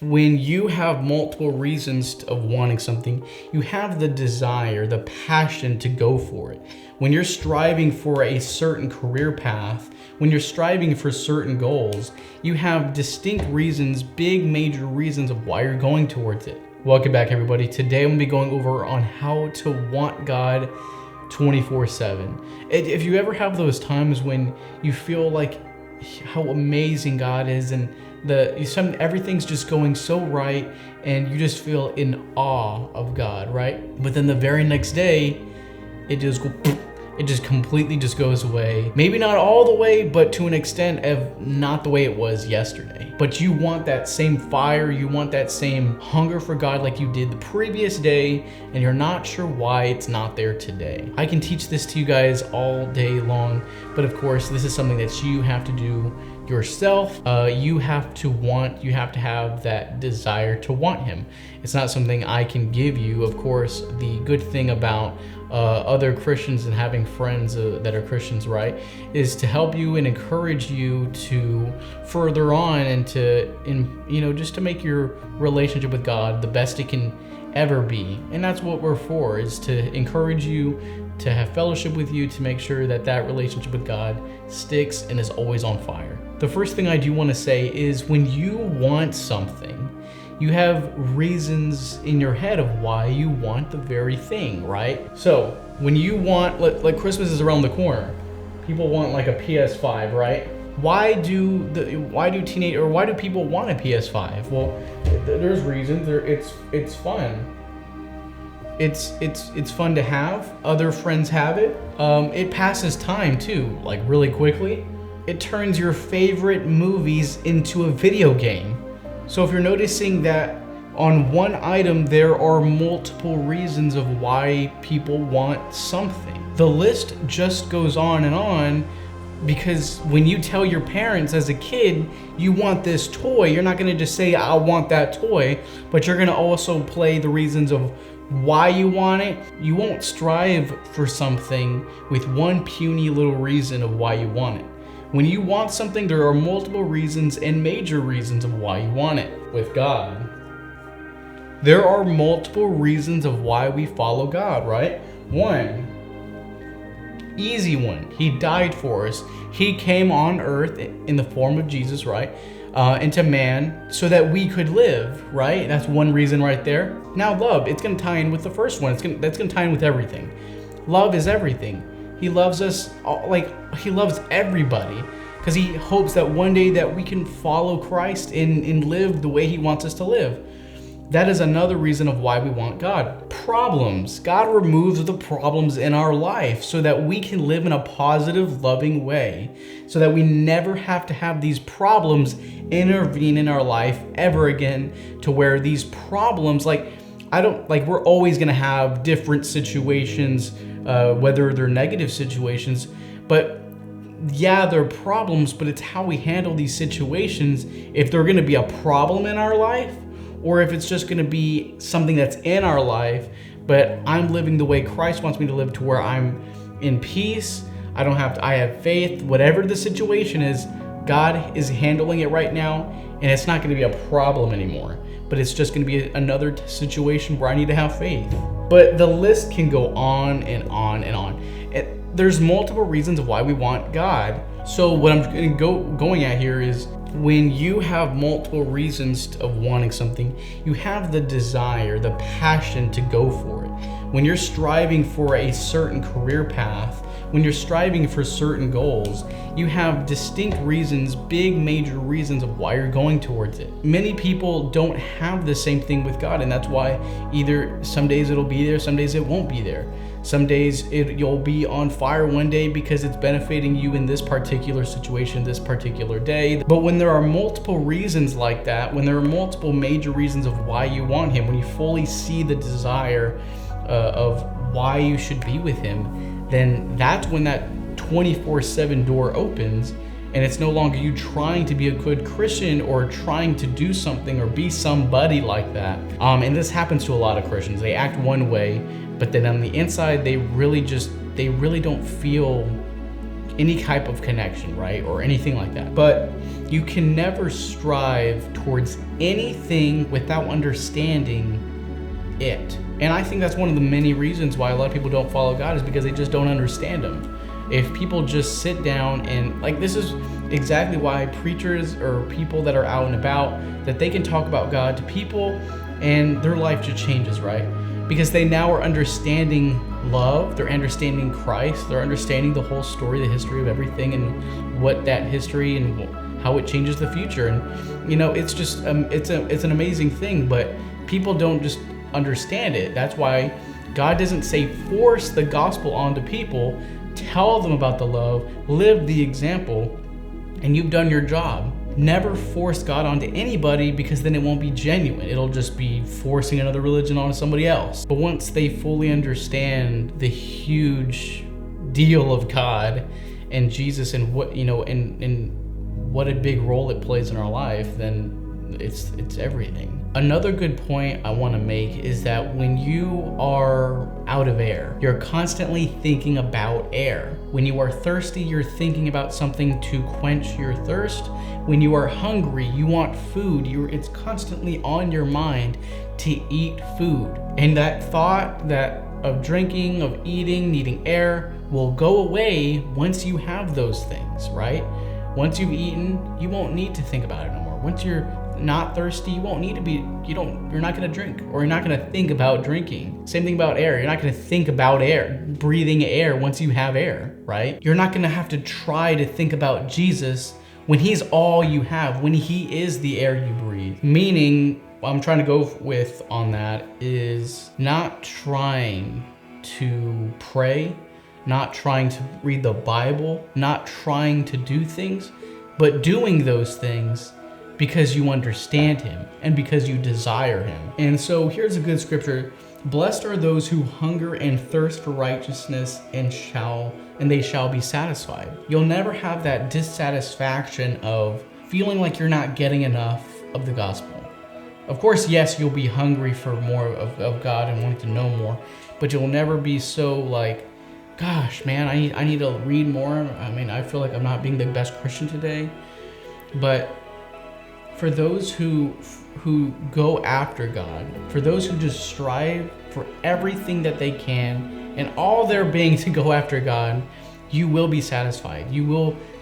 When you have multiple reasons of wanting something, you have the desire, the passion to go for it. When you're striving for a certain career path, when you're striving for certain goals, you have distinct reasons, big major reasons of why you're going towards it. Welcome back, everybody. Today I'm gonna be going over on how to want God 24/7. If you ever have those times when you feel like how amazing God is and everything's just going so right and you just feel in awe of God, right? But then the very next day, it just completely just goes away. Maybe not all the way, but to an extent of not the way it was yesterday. But you want that same fire, you want that same hunger for God like you did the previous day, and you're not sure why it's not there today. I can teach this to you guys all day long, but of course, this is something that you have to do yourself. You have to have that desire to want Him. It's not something I can give you. Of course, the good thing about other Christians and having friends that are Christians, right, is to help you and encourage you to further on and just to make your relationship with God the best it can ever be. And that's what we're for, is to encourage you, to have fellowship with you, to make sure that relationship with God sticks and is always on fire. The first thing I do want to say is when you want something, you have reasons in your head of why you want the very thing, right? So when you want, like Christmas is around the corner, people want like a PS5, right? Why do people want a PS5? Well, there's reasons. It's fun. It's fun to have. Other friends have it. It passes time too, like really quickly. It turns your favorite movies into a video game. So if you're noticing that on one item there are multiple reasons of why people want something, the list just goes on and on. Because when you tell your parents as a kid you want this toy, you're not going to just say I want that toy, but you're going to also play the reasons of why you want it. You won't strive for something with one puny little reason of why you want it. When you want something, there are multiple reasons and major reasons of why you want it. With God, there are multiple reasons of why we follow God, right? One, easy one, He died for us. He came on earth in the form of Jesus, right? Into man so that we could live, right? That's one reason right there. Now love, it's going to tie in with the first one. That's going to tie in with everything. Love is everything. He loves us, He loves everybody, because He hopes that one day that we can follow Christ and live the way He wants us to live. That is another reason of why we want God. Problems. God removes the problems in our life so that we can live in a positive, loving way, so that we never have to have these problems intervene in our life ever again, to where these problems, we're always going to have different situations, whether they're negative situations, but yeah, they're problems, but it's how we handle these situations, if they're going to be a problem in our life, or if it's just going to be something that's in our life, but I'm living the way Christ wants me to live, to where I'm in peace, I have faith, whatever the situation is, God is handling it right now, and it's not going to be a problem anymore, but it's just going to be another situation where I need to have faith. But the list can go on and on and on. There's multiple reasons of why we want God. So what I'm going at here is, when you have multiple reasons of wanting something, you have the desire, the passion to go for it. When you're striving for a certain career path, when you're striving for certain goals, you have distinct reasons, big major reasons of why you're going towards it. Many people don't have the same thing with God, and that's why either some days it'll be there, some days it won't be there. Some days you'll be on fire one day because it's benefiting you in this particular situation, this particular day. But when there are multiple reasons like that, when there are multiple major reasons of why you want Him, when you fully see the desire of why you should be with Him, then that's when that 24/7 door opens, and it's no longer you trying to be a good Christian or trying to do something or be somebody like that. And this happens to a lot of Christians. They act one way, but then on the inside, they really don't feel any type of connection, right? Or anything like that. But you can never strive towards anything without understanding it. And I think that's one of the many reasons why a lot of people don't follow God, is because they just don't understand him. If people just sit down and, like, this is exactly why preachers or people that are out and about, that they can talk about God to people and their life just changes, right? Because they now are understanding love, they're understanding Christ, they're understanding the whole story, the history of everything, and what that history and how it changes the future. And you know, it's just it's an amazing thing, but people don't just understand it. That's why God doesn't say force the gospel onto people. Tell them about the love, live the example, and you've done your job. Never force God onto anybody, because then it won't be genuine. It'll just be forcing another religion onto somebody else. But once they fully understand the huge deal of God and Jesus and what, you know, and what a big role it plays in our life, then it's everything. Another good point I want to make is that when you are out of air, you're constantly thinking about air. When you are thirsty, you're thinking about something to quench your thirst. When you are hungry, you want food. It's constantly on your mind to eat food. And that thought of drinking, of eating, needing air will go away once you have those things, right? Once you've eaten, you won't need to think about it no more. Once you're not thirsty, you won't need to be, you're not gonna drink, or you're not gonna think about drinking. Same thing about air. You're not gonna think about air, breathing air once you have air, right? You're not gonna have to try to think about Jesus when he's all you have, when he is the air you breathe. Meaning, what I'm trying to go with on that is not trying to pray, not trying to read the Bible, not trying to do things, but doing those things because you understand him and because you desire him. And so here's a good scripture. Blessed are those who hunger and thirst for righteousness, and they shall be satisfied. You'll never have that dissatisfaction of feeling like you're not getting enough of the gospel. Of course, yes, you'll be hungry for more of God and wanting to know more, but you'll never be so like, gosh, man, I need to read more. I mean, I feel like I'm not being the best Christian today. But for those who go after God, for those who just strive for everything that they can and all their being to go after God, you will be satisfied.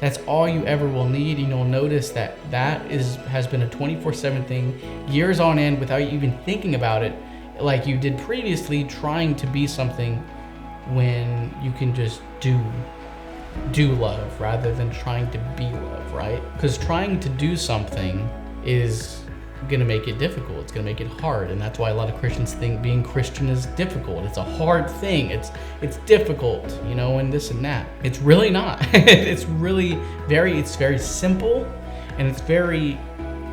That's all you ever will need. And you'll notice that has been a 24/7 thing, years on end, without you even thinking about it like you did previously, trying to be something when you can just do love rather than trying to be love, right? Because trying to do something is gonna make it difficult. It's gonna make it hard, and that's why a lot of Christians think being Christian is difficult. It's a hard thing. It's difficult, you know, and this and that. It's really not. It's very simple, and it's very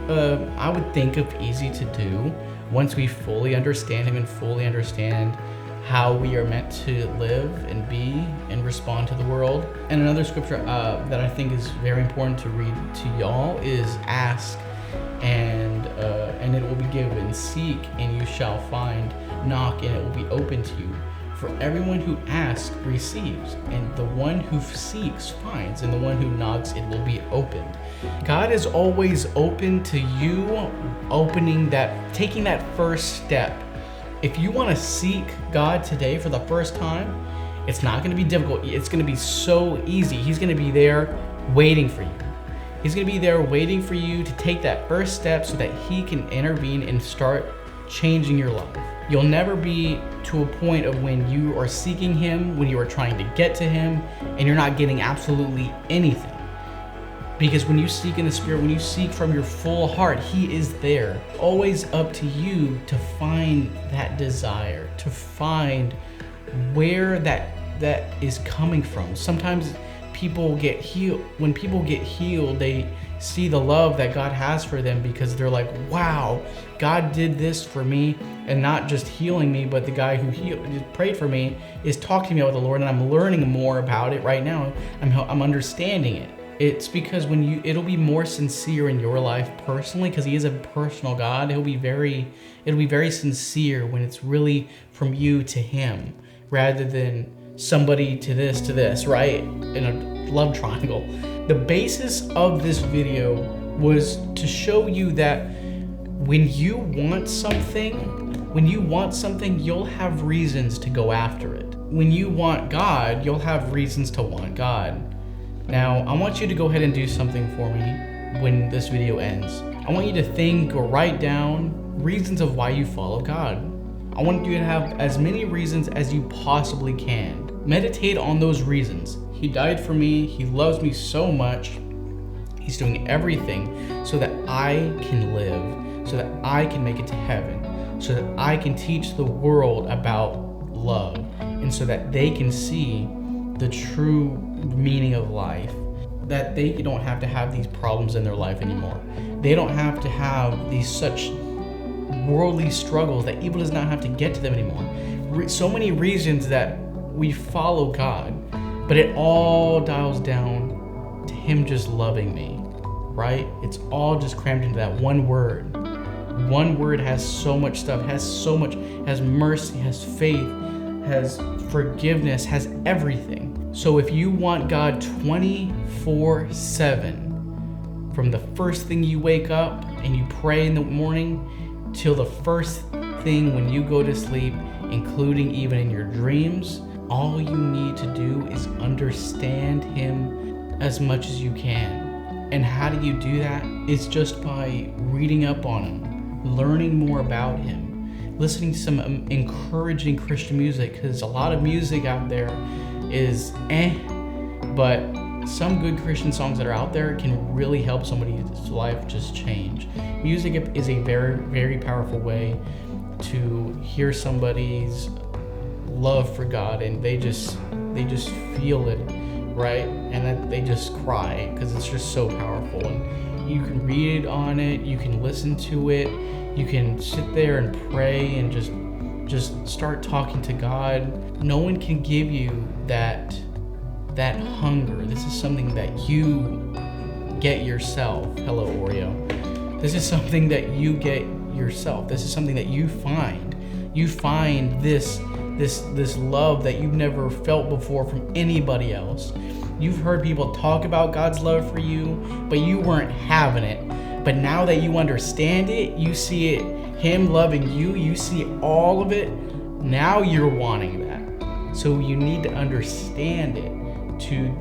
I would think of easy to do once we fully understand him and fully understand how we are meant to live and be and respond to the world. And another scripture that I think is very important to read to y'all is ask and it will be given, seek and you shall find, knock and it will be open to you. For everyone who asks receives, and the one who seeks finds, and the one who knocks it will be opened. God is always open to you taking that first step. If you want to seek God today for the first time, it's not going to be difficult. It's going to be so easy. He's going to be there waiting for you. He's going to be there waiting for you to take that first step so that he can intervene and start changing your life. You'll never be to a point of when you are seeking him, when you are trying to get to him, and you're not getting absolutely anything. Because when you seek in the Spirit, when you seek from your full heart, he is there. Always up to you to find that desire, to find where that is coming from. Sometimes people get healed. When people get healed, they see the love that God has for them because they're like, wow, God did this for me, and not just healing me, but the guy who prayed for me is talking to me about the Lord, and I'm learning more about it right now. I'm understanding it. It's because it'll be more sincere in your life personally, because he is a personal God. It'll be very sincere when it's really from you to him, rather than somebody to this, right? In a love triangle. The basis of this video was to show you that when you want something, you'll have reasons to go after it. When you want God, you'll have reasons to want God. Now, I want you to go ahead and do something for me when this video ends. I want you to think or write down reasons of why you follow God. I want you to have as many reasons as you possibly can. Meditate on those reasons. He died for me. He loves me so much. He's doing everything so that I can live, so that I can make it to heaven, so that I can teach the world about love, and so that they can see the true meaning of life, that they don't have to have these problems in their life anymore. They don't have to have these such worldly struggles, that evil does not have to get to them anymore. So many reasons that we follow God, but it all dials down to Him just loving me, right? It's all just crammed into that one word. One word has so much stuff, has mercy, has faith, has forgiveness, has everything. So if you want God 24/7, from the first thing you wake up and you pray in the morning till the first thing when you go to sleep, including even in your dreams, all you need to do is understand Him as much as you can. And how do you do that? It's just by reading up on Him, learning more about Him, listening to some encouraging Christian music, because a lot of music out there is but some good Christian songs that are out there can really help somebody's life just change. Music is a very, very powerful way to hear somebody's love for God, and they just feel it, right? And that they just cry because it's just so powerful. And you can read on it, you can listen to it, you can sit there and pray and just start talking to God. No one can give you that hunger. This is something that you get yourself. Hello, Oreo. This is something that you get yourself. This is something that you find. You find this love that you've never felt before from anybody else. You've heard people talk about God's love for you, but you weren't having it. But now that you understand it, you see it, Him loving you, you see all of it, now you're wanting that. So you need to understand it to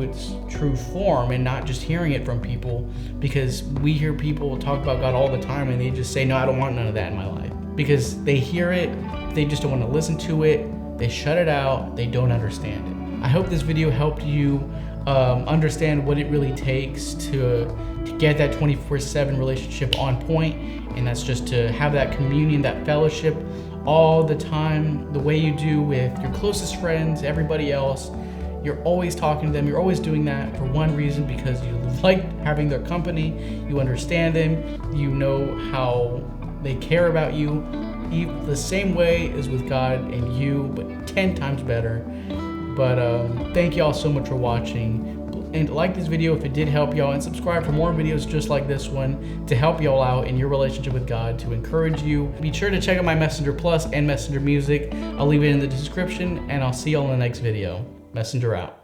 its true form, and not just hearing it from people, because we hear people talk about God all the time and they just say, no, I don't want none of that in my life. Because they hear it, they just don't want to listen to it, they shut it out, they don't understand it. I hope this video helped you understand what it really takes to get that 24/7 relationship on point, and that's just to have that communion, that fellowship all the time, the way you do with your closest friends, everybody else. You're always talking to them, you're always doing that for one reason, because you like having their company, you understand them, you know how they care about you, the same way as with God and you, but 10 times better. But thank y'all so much for watching. And like this video if it did help y'all, and subscribe for more videos just like this one to help y'all out in your relationship with God, to encourage you. Be sure to check out my Messenger Plus and Messenger Music. I'll leave it in the description, and I'll see y'all in the next video. Messenger out.